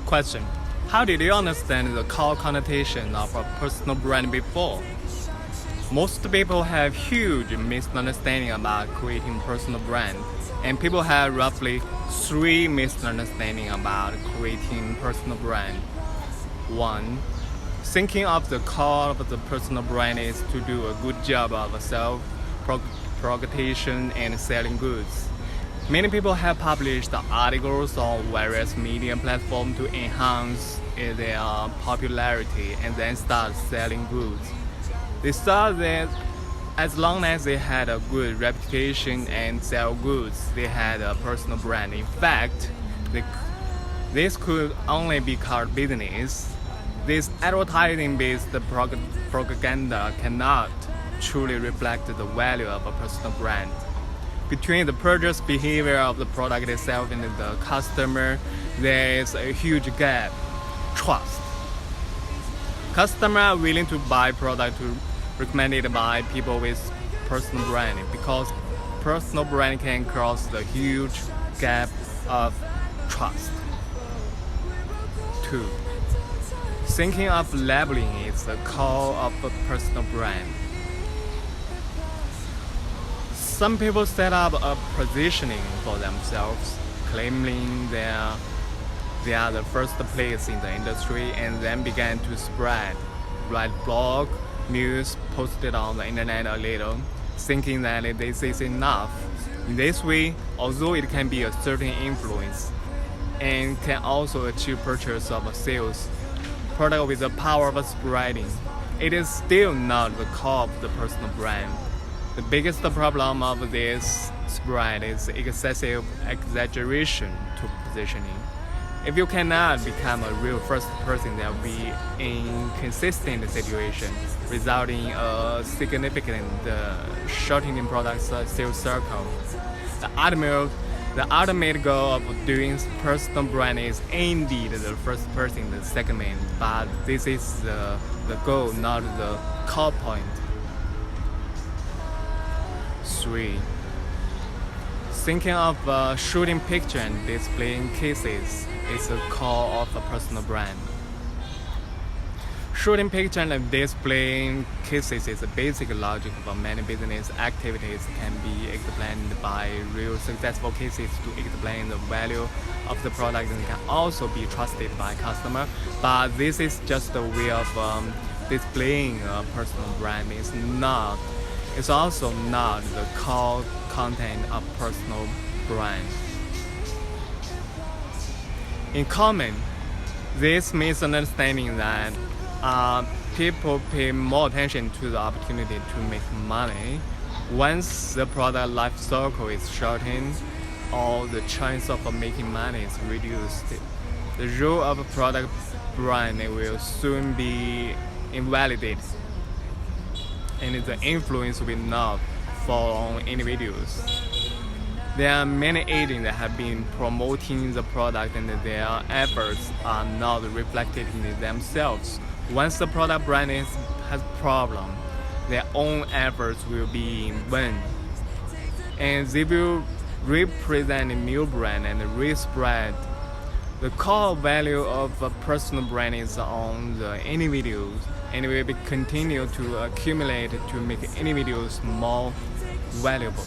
Question: how did you understand the core connotation of a personal brand before? Most people have huge misunderstanding about creating personal brand, and people have roughly 3 misunderstandings about creating personal brand. 1. Thinking of the core of the personal brand is to do a good job of self-promotion and selling goods. Many people have published articles on various media platforms to enhance their popularity and then start selling goods. They thought that as long as they had a good reputation and sell goods, they had a personal brand. In fact, this could only be called business. This advertising-based propaganda cannot truly reflect the value of a personal brand. Between the purchase behavior of the product itself and the customer, there is a huge gap: trust. Customers are willing to buy product recommended by people with personal brand because personal brand can cross the huge gap of trust. 2. Thinking of labeling is the core of a personal brand. Some people set up a positioning for themselves, claiming they are the first place in the industry, and then began to write blog, news, posted on the internet a little, thinking that this is enough. In this way, although it can be a certain influence and can also achieve purchase of a sales product with the power of spreading, it is still not the core of the personal brand. The biggest problem of this spread is excessive exaggeration to positioning. If you cannot become a real first person, there will be an inconsistent situation, resulting in a significant shortening product sales circle. The ultimate goal of doing personal brand is indeed the first person in the segment, but this is the goal, not the core point. 3. Thinking of shooting picture and displaying cases is the core of a personal brand. Shooting picture and displaying cases is the basic logic of many business activities, can be explained by real successful cases to explain the value of the product, and can also be trusted by customer. But this is just a way of displaying a personal brand. It's also not the core content of personal brand. In common, this misunderstanding that people pay more attention to the opportunity to make money once the product life cycle is shortened or the chance of making money is reduced. The role of a product brand will soon be invalidated, and the influence will not fall on individuals. There are many agents that have been promoting the product, and their efforts are not reflected in themselves. Once the product brand has problem, their own efforts will be in vain, and they will represent a new brand and respread. The core value of a personal brand is on the individuals, and will be continue to accumulate to make individuals more valuable.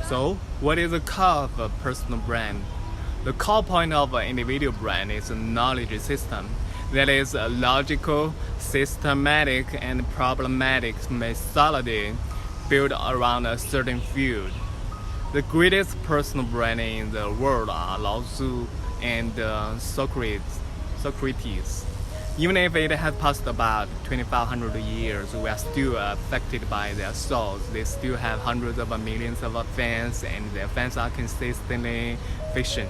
So, what is the core of a personal brand? The core point of an individual brand is a knowledge system. That is a logical, systematic, and problematic methodology built around a certain field. The greatest personal brand in the world are Lao Tzu and Socrates. Even if it has passed about 2,500 years, we are still affected by their thoughts. They still have hundreds of millions of fans, and their fans are consistently fiction.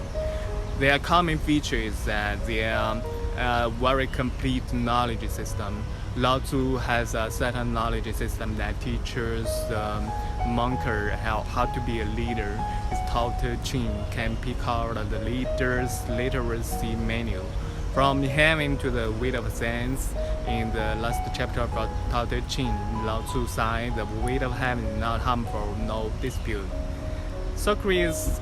Their common feature is that they are a very complete knowledge system. Lao Tzu has a certain knowledge system that teaches the monker how to be a leader. His Tao Te Ching can pick out the leader's literacy manual. From having to the weight of sense, in the last chapter of Tao Te Ching, Lao Tzu said, the weight of heaven is not harmful, no dispute. Socrates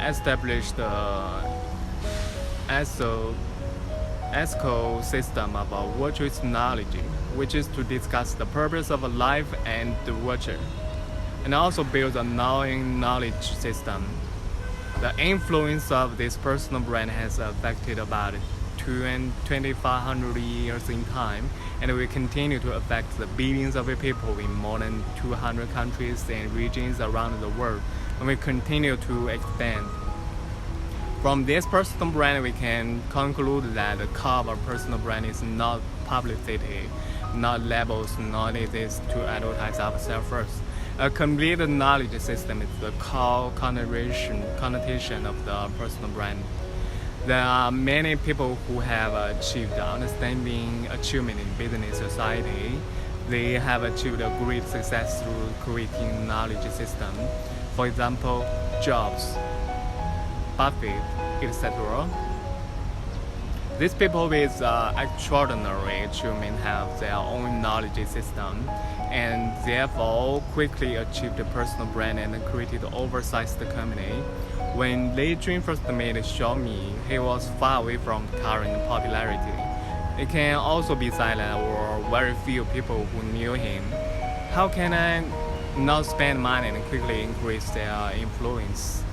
established ESO ecosystem of virtuous knowledge, which is to discuss the purpose of life and the virtue, and also build a knowledge system. The influence of this personal brand has affected about 2,500 years in time, and will continue to affect the billions of people in more than 200 countries and regions around the world, and will continue to expand. From this personal brand, we can conclude that the core of a personal brand is not publicity, not labels, not exist to advertise ourselves first. A complete knowledge system is the core connotation of the personal brand. There are many people who have achieved outstanding achievement in business society. They have achieved a great success through creating knowledge system. For example, Jobs, Buffett, etc. These people with extraordinary achievement have their own knowledge system, and therefore quickly achieved a personal brand and created an oversized company. When Lei Jun first made Xiaomi, he was far away from current popularity. It can also be silent or very few people who knew him. How can I not spend money and quickly increase their influence?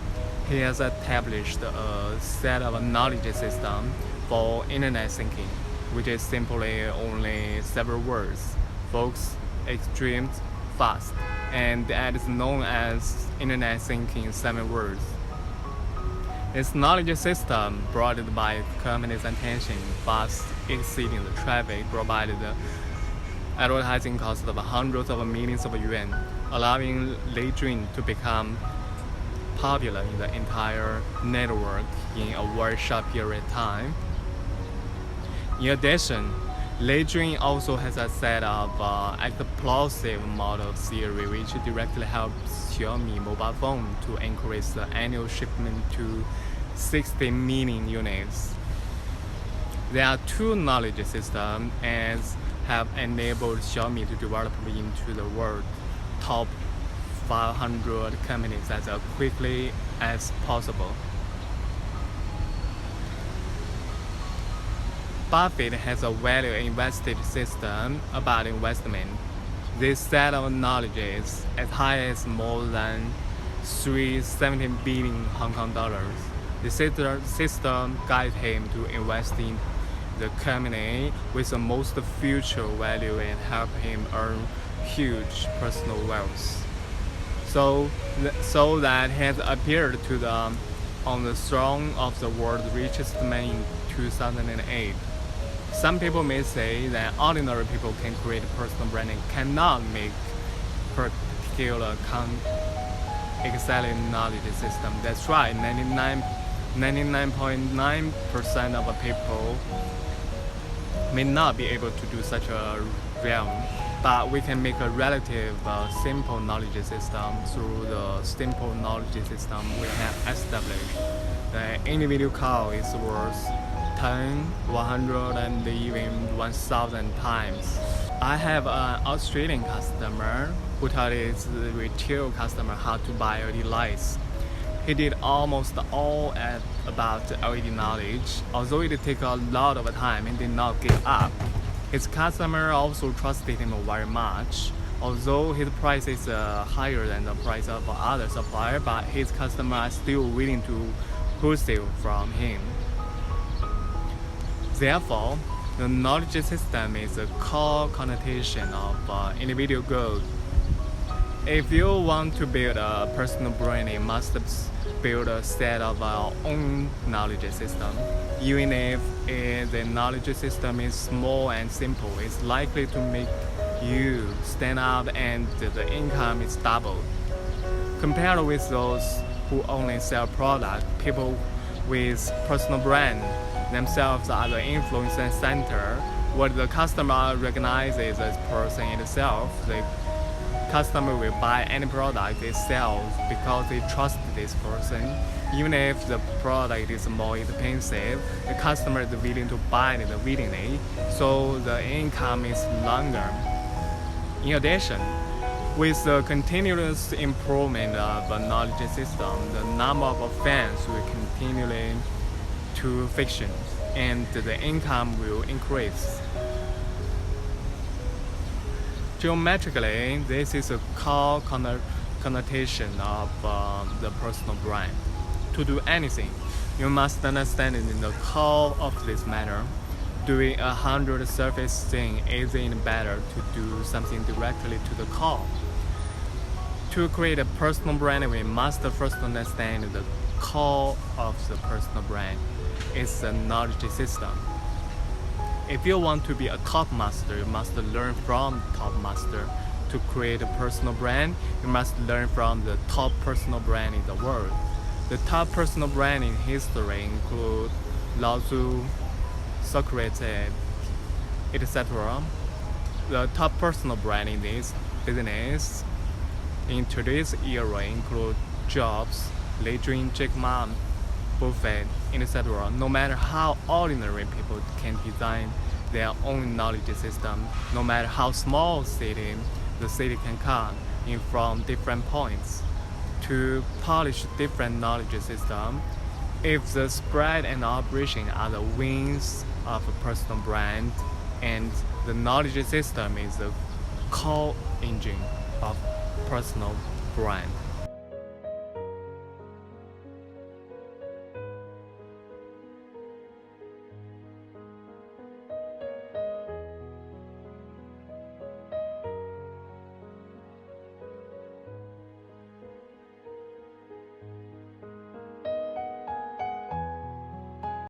He has established a set of knowledge system for internet thinking, which is simply only several words: focus, extreme, fast, and that is known as internet thinking in 7 words. This knowledge system, brought by the company's attention, fast exceeding the traffic, provided the advertising cost of hundreds of millions of yuan, allowing Lei Jun to become popular in the entire network in a very short period of time. In addition, Lei Jun also has a set of explosive model theory which directly helps Xiaomi mobile phone to increase the annual shipment to 60 million units. There are 2 knowledge systems and have enabled Xiaomi to develop into the world top 500 companies as quickly as possible. Buffett has a value invested system about investment. This set of knowledge is as high as more than 317 billion Hong Kong dollars. The system guides him to invest in the company with the most future value and help him earn huge personal wealth. So that has appeared to the on the throne of the world's richest man in 2008. Some people may say that ordinary people can create personal branding, cannot make particular excellent knowledge system. That's right, 99.9% of people may not be able to do such a realm. But we can make a relative simple knowledge system through the simple knowledge system we have established. The individual call is worth 10, 100, and even 1,000 times. I have an Australian customer who taught his retail customer how to buy LED lights. He did almost all about LED knowledge, although it took a lot of time and did not give up. His customer also trusted him very much. Although his price is higher than the price of other suppliers, but his customers are still willing to wholesale from him. Therefore, the knowledge system is a core connotation of individual growth. If you want to build a personal brand, you must build a set of our own knowledge system. Even if the knowledge system is small and simple, it's likely to make you stand out and the income is doubled. Compared with those who only sell product, people with personal brand themselves are the influence center. What the customer recognizes as person itself, the customer will buy any product they sell because they trust this person. Even if the product is more expensive, the customer is willing to buy it willingly, so the income is longer. In addition, with the continuous improvement of the knowledge system, the number of fans will continually to fiction, and the income will increase. Geometrically, this is a core connotation of the personal brand. To do anything, you must understand in the core of this matter. Doing 100 surface things isn't better to do something directly to the core. To create a personal brand, we must first understand the core of the personal brand. It's a knowledge system. If you want to be a top master, you must learn from top master. To create a personal brand, you must learn from the top personal brand in the world. The top personal brand in history include Lao Tzu, Socrates, etc. The top personal brand in this business in today's era include Jobs, Lei Jun, Jack Ma, Buffett, etc. No matter how ordinary people can design their own knowledge system, no matter how small the city can come in from different points to polish different knowledge system. If the spread and operation are the wings of a personal brand, and the knowledge system is the core engine of personal brand.